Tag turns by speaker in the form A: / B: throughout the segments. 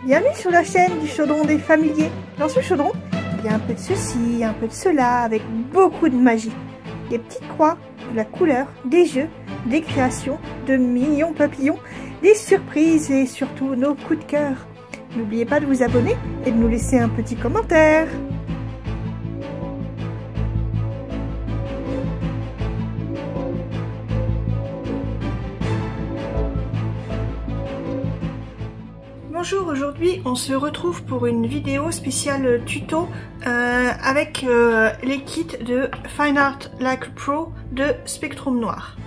A: Bienvenue sur la chaîne du chaudron des familiers. Dans ce chaudron, il y a un peu de ceci, un peu de cela, avec beaucoup de magie. Des petites croix, de la couleur, des jeux, des créations, de mignons papillons, des surprises et surtout nos coups de cœur. N'oubliez pas de vous abonner et de nous laisser un petit commentaire. Bonjour, aujourd'hui on se retrouve pour une vidéo spéciale tuto avec les kits de Fine Art Like Pro de Spectrum Noir.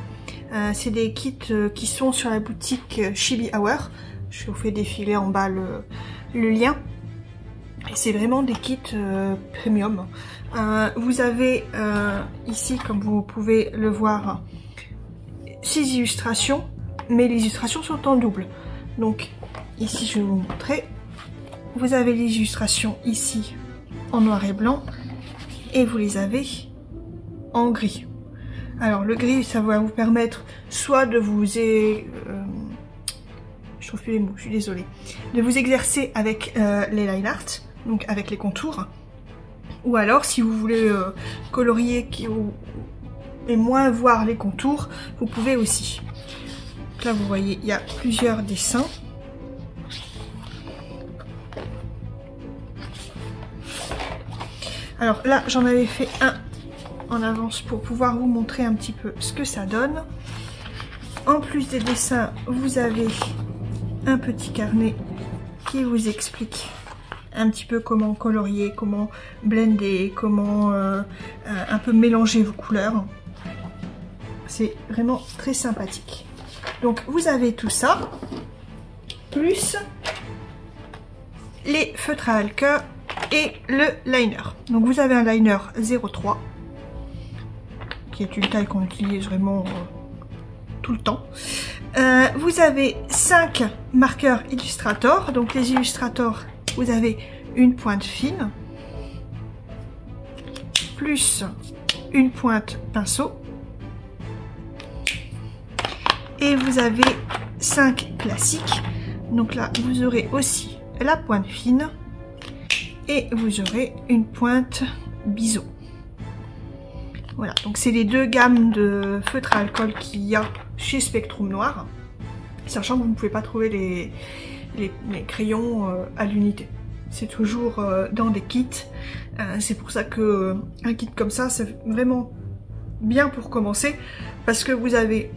A: C'est des kits qui sont sur la boutique Chibi Hour. Je vous fais défiler en bas le lien. Et c'est vraiment des kits premium. Vous avez ici, comme vous pouvez le voir, 6 illustrations, mais les illustrations sont en double. Donc ici je vais vous montrer. Vous avez les illustrations ici en noir et blanc et vous les avez en gris. Alors le gris, ça va vous permettre soit de vous je trouve plus les mots, je suis désolée, de vous exercer avec les line art, donc avec les contours, ou alors si vous voulez colorier et moins voir les contours, vous pouvez aussi. Donc là vous voyez, il y a plusieurs dessins. Alors là, j'en avais fait un en avance pour pouvoir vous montrer un petit peu ce que ça donne. En plus des dessins, vous avez un petit carnet qui vous explique un petit peu comment colorier, comment blender, comment un peu mélanger vos couleurs. C'est vraiment très sympathique. Donc vous avez tout ça, plus les feutres à alcool et le liner. Donc vous avez un liner 03 qui est une taille qu'on utilise vraiment tout le temps. Vous avez 5 marqueurs Illustrator. Donc les Illustrator, vous avez une pointe fine plus une pointe pinceau et vous avez 5 classiques. Donc là vous aurez aussi la pointe fine et vous aurez une pointe biseau. Voilà, donc c'est les deux gammes de feutres à alcool qu'il y a chez Spectrum Noir, sachant que vous ne pouvez pas trouver les crayons à l'unité. C'est toujours dans des kits. C'est pour ça que un kit comme ça, c'est vraiment bien pour commencer, parce que vous avez,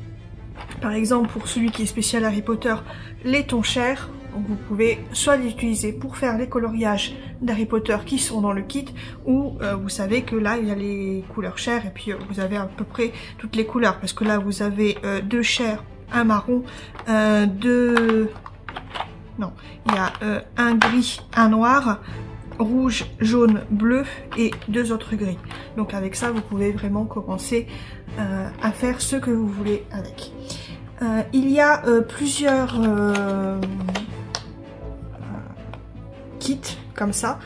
A: par exemple, pour celui qui est spécial Harry Potter, les tons chers. Donc vous pouvez soit les utiliser pour faire les coloriages d'Harry Potter qui sont dans le kit, ou vous savez que là il y a les couleurs chères et puis vous avez à peu près toutes les couleurs, parce que là vous avez deux chers, un marron, il y a un gris, un noir, rouge, jaune, bleu et 2 autres gris. Donc avec ça vous pouvez vraiment commencer à faire ce que vous voulez avec. Il y a plusieurs kits comme ça.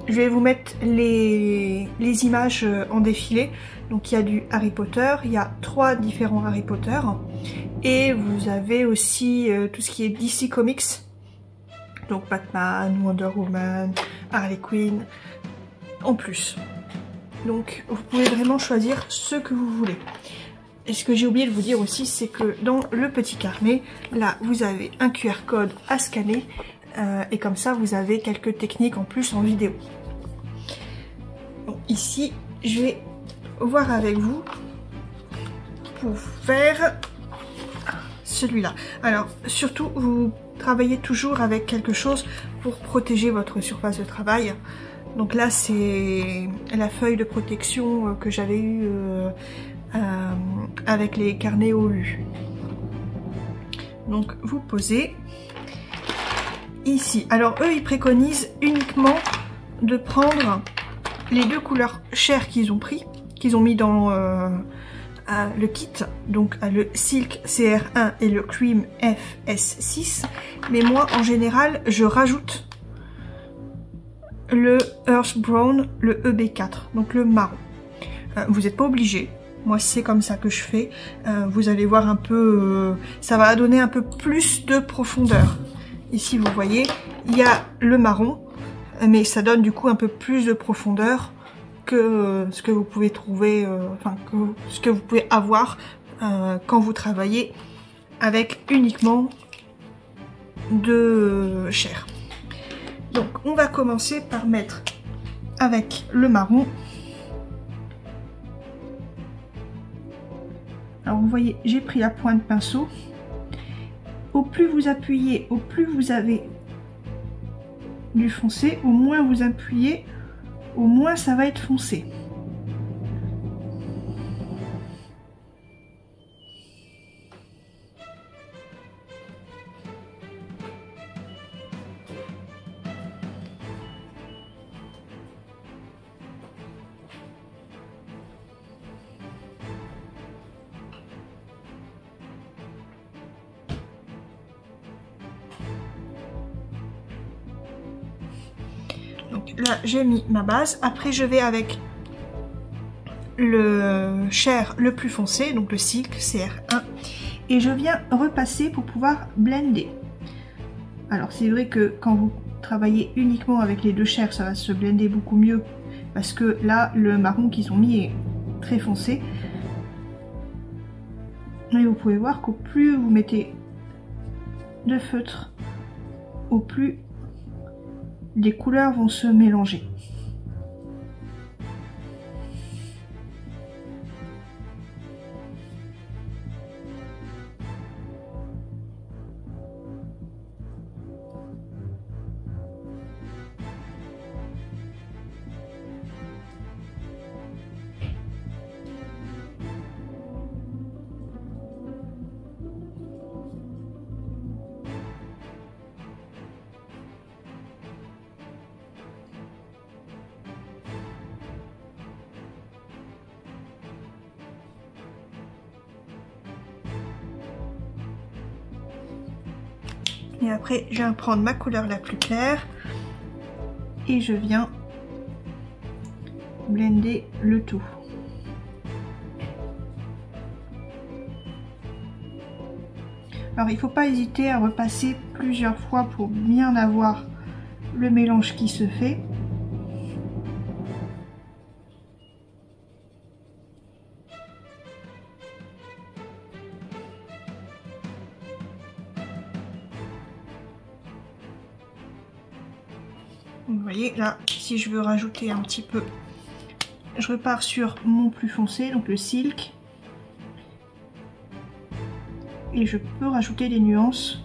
A: Je vais vous mettre les images en défilé. Donc il y a du Harry Potter, il y a 3 différents Harry Potter et vous avez aussi tout ce qui est DC Comics, donc Batman, Wonder Woman, Harley Quinn en plus. Donc vous pouvez vraiment choisir ce que vous voulez. Et ce que j'ai oublié de vous dire aussi, c'est que dans le petit carnet, là vous avez un QR code à scanner. Et comme ça vous avez quelques techniques en plus en vidéo. Donc ici je vais voir avec vous pour faire celui-là. Alors surtout vous travaillez toujours avec quelque chose pour protéger votre surface de travail. Donc là c'est la feuille de protection que j'avais eue avec les carnets OU. Donc vous posez ici. Alors eux ils préconisent uniquement de prendre les 2 couleurs chères qu'ils ont mis dans le kit, donc le Silk CR1 et le Cream FS6, mais moi en général je rajoute le Earth Brown, le EB4, donc le marron. Vous n'êtes pas obligé, moi c'est comme ça que je fais. Vous allez voir un peu, ça va donner un peu plus de profondeur. Ici vous voyez, il y a le marron, mais ça donne du coup un peu plus de profondeur que ce que vous pouvez trouver, ce que vous pouvez avoir quand vous travaillez avec uniquement de chair. Donc on va commencer par mettre avec le marron. Alors vous voyez, j'ai pris la pointe pinceau. Au plus vous appuyez, au plus vous avez du foncé, au moins vous appuyez, au moins ça va être foncé. Donc là j'ai mis ma base, après je vais avec le chair le plus foncé, donc le Silk CR1, et je viens repasser pour pouvoir blender. Alors c'est vrai que quand vous travaillez uniquement avec les deux chairs, ça va se blender beaucoup mieux, parce que là le marron qu'ils ont mis est très foncé. Et vous pouvez voir qu'au plus vous mettez de feutre, au plus les couleurs vont se mélanger. Et après, je viens prendre ma couleur la plus claire et je viens blender le tout. Alors, il ne faut pas hésiter à repasser plusieurs fois pour bien avoir le mélange qui se fait. Vous voyez là, si je veux rajouter un petit peu, je repars sur mon plus foncé, donc le Silk, et je peux rajouter des nuances.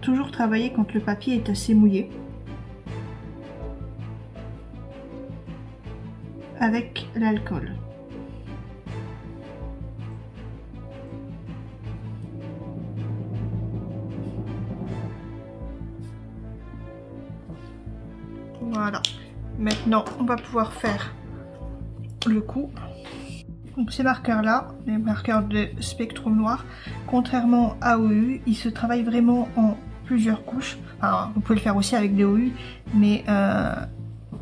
A: Toujours travailler quand le papier est assez mouillé, avec l'alcool. Voilà, maintenant on va pouvoir faire le coup. Donc ces marqueurs là, les marqueurs de Spectrum Noir, contrairement à OU, ils se travaillent vraiment en plusieurs couches. Alors vous pouvez le faire aussi avec des OU, mais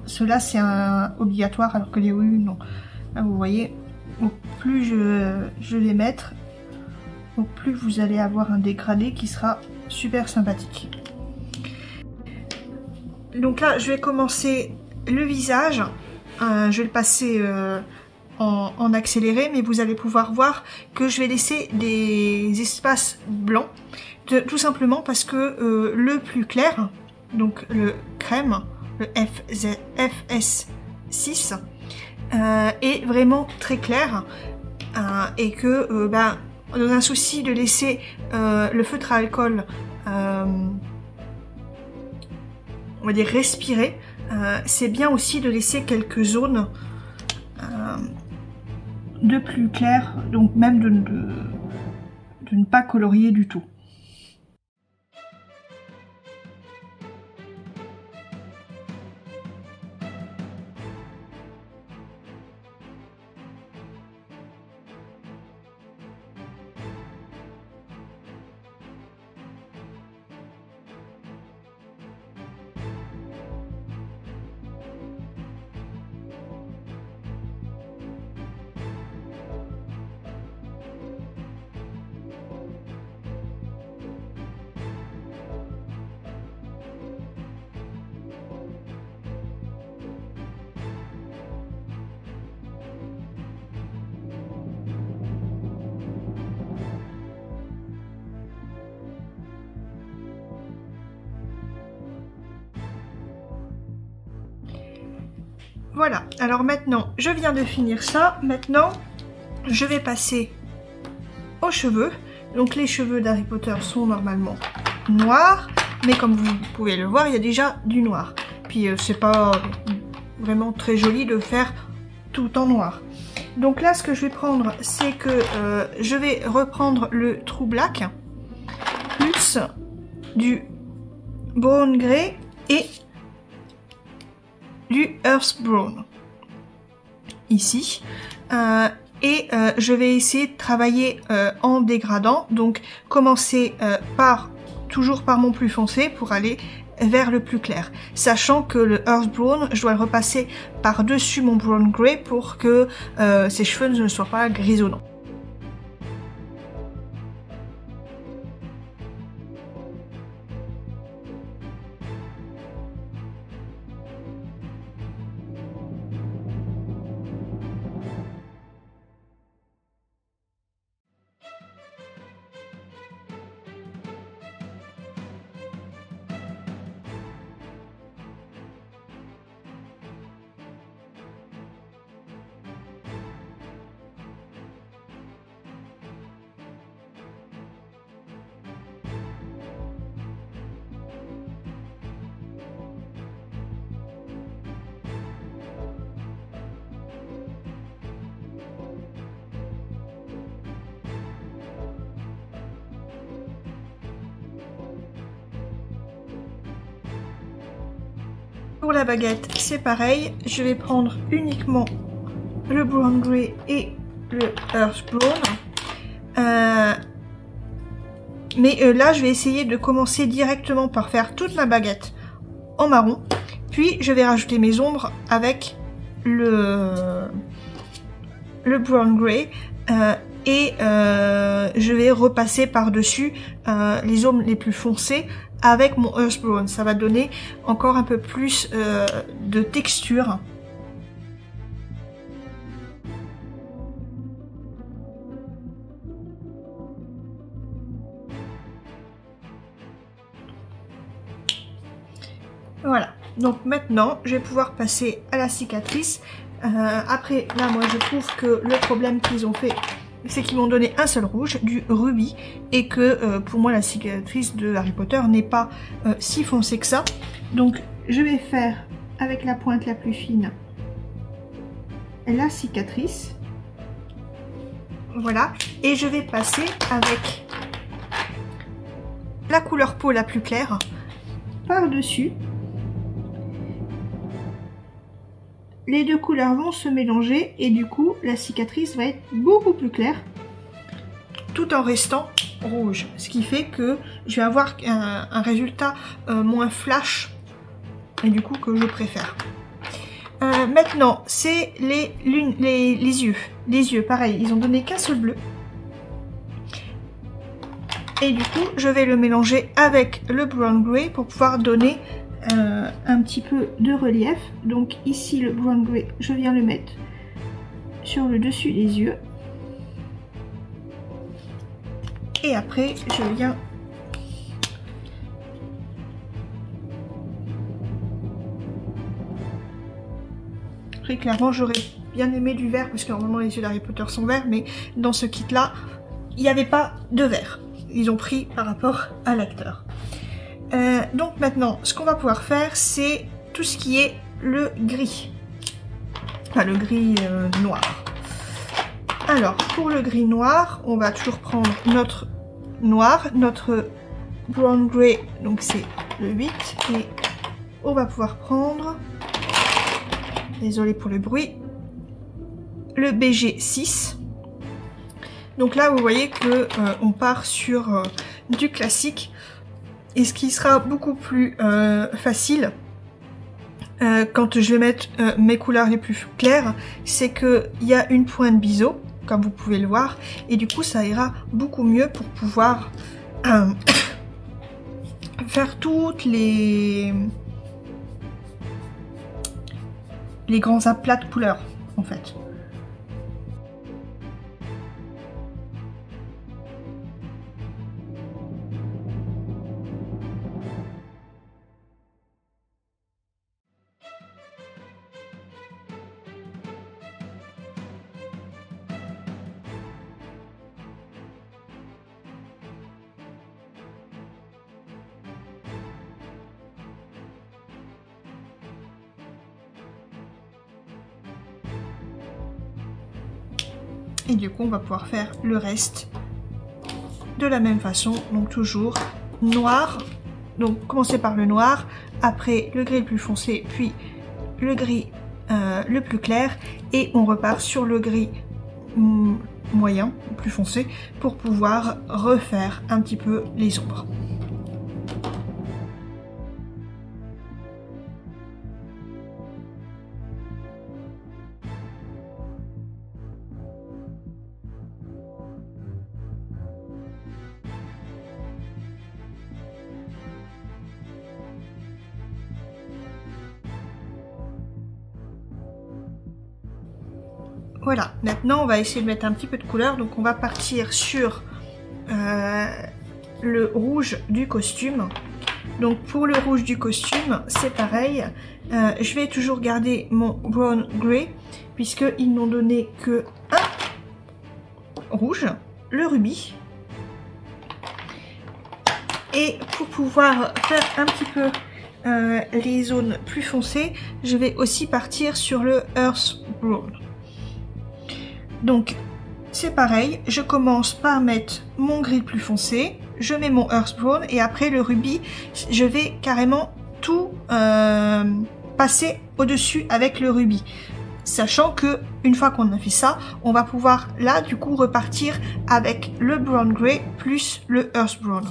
A: ceux-là c'est obligatoire alors que les OU non. Là vous voyez, au plus je vais mettre, au plus vous allez avoir un dégradé qui sera super sympathique. Donc là, je vais commencer le visage. Je vais le passer en accéléré, mais vous allez pouvoir voir que je vais laisser des espaces blancs, tout simplement parce que le plus clair, donc le crème, le FS6, est vraiment très clair et que dans un souci de laisser le feutre à alcool on va dire respirer, c'est bien aussi de laisser quelques zones de plus clair, donc même de ne pas colorier du tout. Voilà, alors maintenant, je viens de finir ça. Maintenant, je vais passer aux cheveux. Donc les cheveux d'Harry Potter sont normalement noirs, mais comme vous pouvez le voir, il y a déjà du noir. Puis c'est pas vraiment très joli de faire tout en noir. Donc là, ce que je vais prendre, c'est que je vais reprendre le True Black, plus du Brown Grey et du Earth Brown, ici. Je vais essayer de travailler en dégradant, donc commencer toujours par mon plus foncé pour aller vers le plus clair, sachant que le Earth Brown, je dois le repasser par-dessus mon Brown Grey pour que ses cheveux ne soient pas grisonnants. Pour la baguette, c'est pareil, je vais prendre uniquement le Brown Grey et le Earth Brown. Là, je vais essayer de commencer directement par faire toute ma baguette en marron. Puis, je vais rajouter mes ombres avec le Brown Grey. Je vais repasser par-dessus les ombres les plus foncées avec mon Earth Brown. Ça va donner encore un peu plus de texture. Voilà, donc maintenant je vais pouvoir passer à la cicatrice. Après, là moi je trouve que le problème qu'ils ont fait, c'est qu'ils m'ont donné un seul rouge, du rubis, et que pour moi la cicatrice de Harry Potter n'est pas si foncée que ça. Donc je vais faire avec la pointe la plus fine la cicatrice. Voilà, et je vais passer avec la couleur peau la plus claire par-dessus. Les deux couleurs vont se mélanger et du coup la cicatrice va être beaucoup plus claire tout en restant rouge, ce qui fait que je vais avoir un résultat moins flash et du coup que je préfère. Maintenant c'est les yeux. Les yeux pareil, ils ont donné qu'un seul bleu et du coup je vais le mélanger avec le Brown Grey pour pouvoir donner un petit peu de relief. Donc ici le Brown Grey, je viens le mettre sur le dessus des yeux et après je viens très clairement, j'aurais bien aimé du vert parce que normalement les yeux d'Harry Potter sont verts, mais dans ce kit là il n'y avait pas de vert, ils ont pris par rapport à l'acteur. Donc maintenant, ce qu'on va pouvoir faire, c'est tout ce qui est le gris. Enfin, le gris noir. Alors, pour le gris noir, on va toujours prendre notre noir, notre Brown Grey, donc c'est le 8. Et on va pouvoir prendre, désolé pour le bruit, le BG 6. Donc là, vous voyez que on part sur du classique. Et ce qui sera beaucoup plus facile quand je vais mettre mes couleurs les plus claires, c'est qu'il y a une pointe biseau, comme vous pouvez le voir, et du coup ça ira beaucoup mieux pour pouvoir faire toutes les grands aplats de couleurs en fait. Et du coup on va pouvoir faire le reste de la même façon, donc toujours noir, donc commencer par le noir, après le gris le plus foncé, puis le gris le plus clair, et on repart sur le gris moyen, plus foncé, pour pouvoir refaire un petit peu les ombres. Voilà, maintenant on va essayer de mettre un petit peu de couleur, donc on va partir sur le rouge du costume. Donc pour le rouge du costume, c'est pareil, je vais toujours garder mon brown grey, puisqu'ils n'ont donné que un rouge, le rubis. Et pour pouvoir faire un petit peu les zones plus foncées, je vais aussi partir sur le earth brown. Donc c'est pareil, je commence par mettre mon gris le plus foncé, je mets mon earth brown et après le rubis, je vais carrément tout passer au-dessus avec le rubis. Sachant que une fois qu'on a fait ça, on va pouvoir là du coup repartir avec le brown grey plus le earth brown.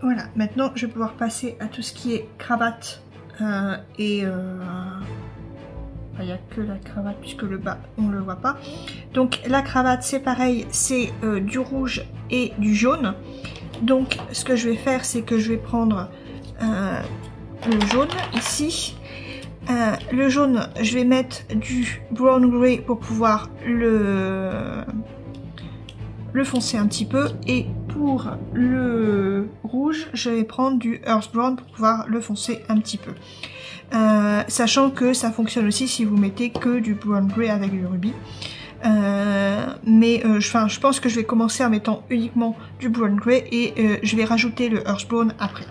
A: Voilà, maintenant je vais pouvoir passer à tout ce qui est cravate il n'y a que la cravate puisque le bas on le voit pas. Donc la cravate c'est pareil, c'est du rouge et du jaune. Donc ce que je vais faire c'est que je vais prendre le jaune ici. Le jaune je vais mettre du brown grey pour pouvoir le foncer un petit peu, et pour le rouge je vais prendre du earth brown pour pouvoir le foncer un petit peu. Sachant que ça fonctionne aussi si vous mettez que du brown grey avec du rubis. Je pense que je vais commencer en mettant uniquement du brown grey et je vais rajouter le earth brown après.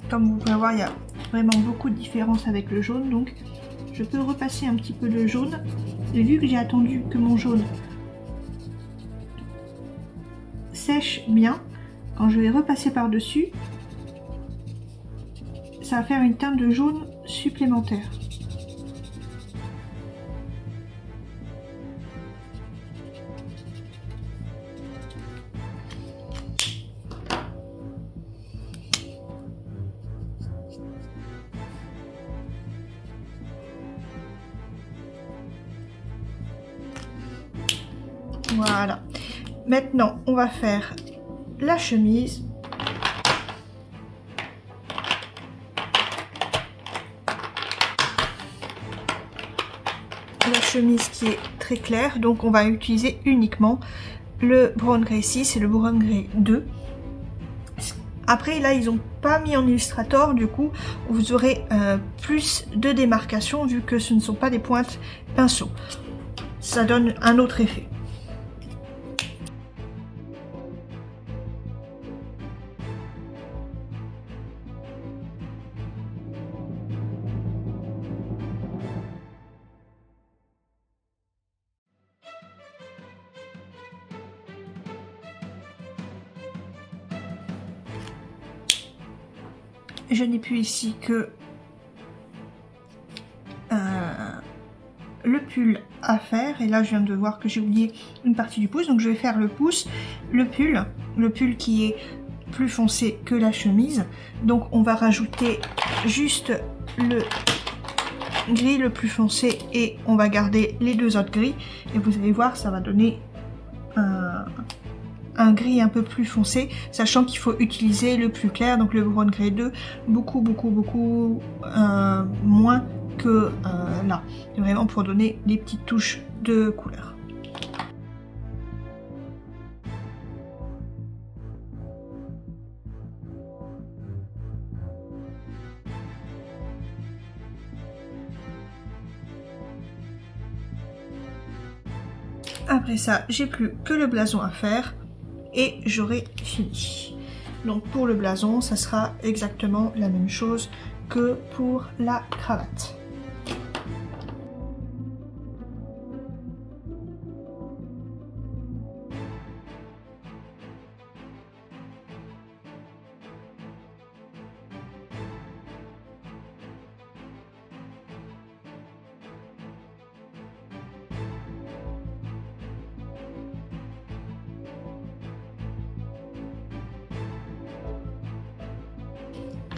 A: Comme vous pouvez voir, il y a vraiment beaucoup de différence avec le jaune, donc je peux repasser un petit peu de jaune. Et vu que j'ai attendu que mon jaune sèche bien, quand je vais repasser par-dessus, ça va faire une teinte de jaune supplémentaire. Voilà. Maintenant, on va faire la chemise. La chemise qui est très claire, donc on va utiliser uniquement le Brown Gray 6 et le Brown Gray 2. Après là ils n'ont pas mis en Illustrator, du coup vous aurez plus de démarcation vu que ce ne sont pas des pointes pinceau. Ça donne un autre effet. Je n'ai plus ici que le pull à faire, et là je viens de voir que j'ai oublié une partie du pouce, donc je vais faire le pouce, le pull qui est plus foncé que la chemise, donc on va rajouter juste le gris le plus foncé et on va garder les deux autres gris, et vous allez voir ça va donner un gris un peu plus foncé, sachant qu'il faut utiliser le plus clair, donc le Brown Gray 2, beaucoup moins que là, vraiment pour donner des petites touches de couleur. Après ça, j'ai plus que le blason à faire et j'aurai fini. Donc pour le blason, ça sera exactement la même chose que pour la cravate.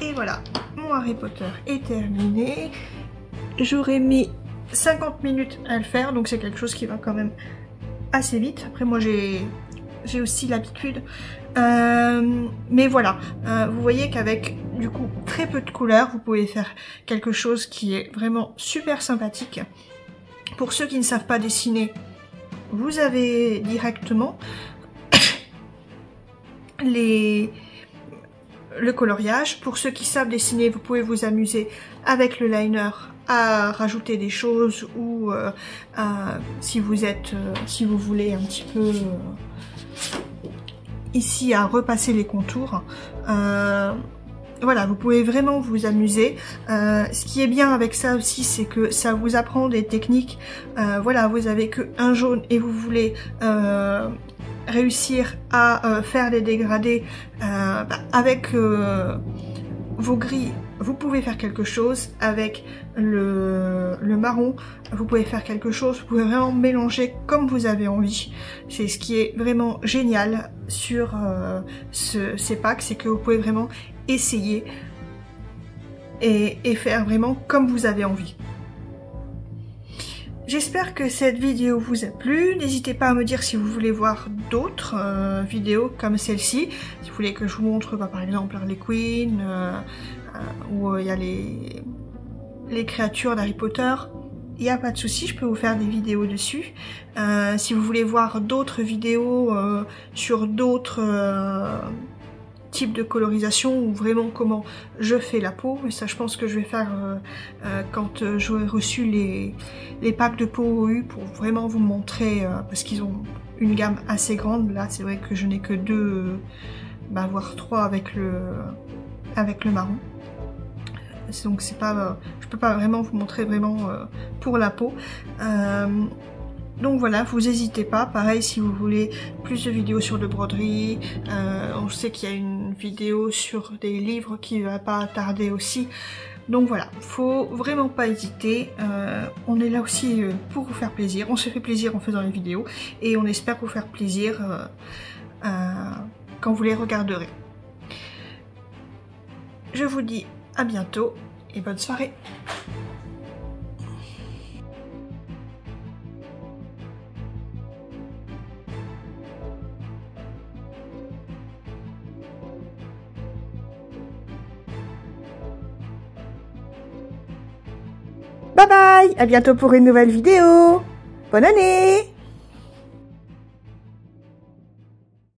A: Et voilà, mon Harry Potter est terminé. J'aurais mis 50 minutes à le faire, donc c'est quelque chose qui va quand même assez vite. Après moi j'ai aussi l'habitude. Mais voilà, vous voyez qu'avec du coup très peu de couleurs, vous pouvez faire quelque chose qui est vraiment super sympathique. Pour ceux qui ne savent pas dessiner, vous avez directement le coloriage. Pour ceux qui savent dessiner, vous pouvez vous amuser avec le liner à rajouter des choses ou si vous voulez un petit peu ici à repasser les contours. Voilà, vous pouvez vraiment vous amuser. Ce qui est bien avec ça aussi, c'est que ça vous apprend des techniques. Voilà, vous avez qu'un jaune et vous voulez réussir à faire des dégradés avec vos gris. Vous pouvez faire quelque chose avec le marron, vous pouvez faire quelque chose, vous pouvez vraiment mélanger comme vous avez envie. C'est ce qui est vraiment génial sur ces packs, c'est que vous pouvez vraiment essayer et faire vraiment comme vous avez envie. J'espère que cette vidéo vous a plu. N'hésitez pas à me dire si vous voulez voir d'autres vidéos comme celle-ci. Si vous voulez que je vous montre par exemple Harley Quinn, où il y a les créatures d'Harry Potter, il n'y a pas de souci, je peux vous faire des vidéos dessus. Si vous voulez voir d'autres vidéos sur d'autres type de colorisation ou vraiment comment je fais la peau, mais ça je pense que je vais faire quand j'aurai reçu les packs de peau OU pour vraiment vous montrer parce qu'ils ont une gamme assez grande. Là c'est vrai que je n'ai que 2 voire 3 avec le marron, donc c'est pas je peux pas vraiment vous montrer vraiment pour la peau. Donc voilà, vous n'hésitez pas. Pareil, si vous voulez plus de vidéos sur le broderie, on sait qu'il y a une vidéo sur des livres qui va pas tarder aussi. Donc voilà, faut vraiment pas hésiter. On est là aussi pour vous faire plaisir. On se fait plaisir en faisant les vidéos et on espère vous faire plaisir quand vous les regarderez. Je vous dis à bientôt et bonne soirée. Bye bye, à bientôt pour une nouvelle vidéo. Bonne année!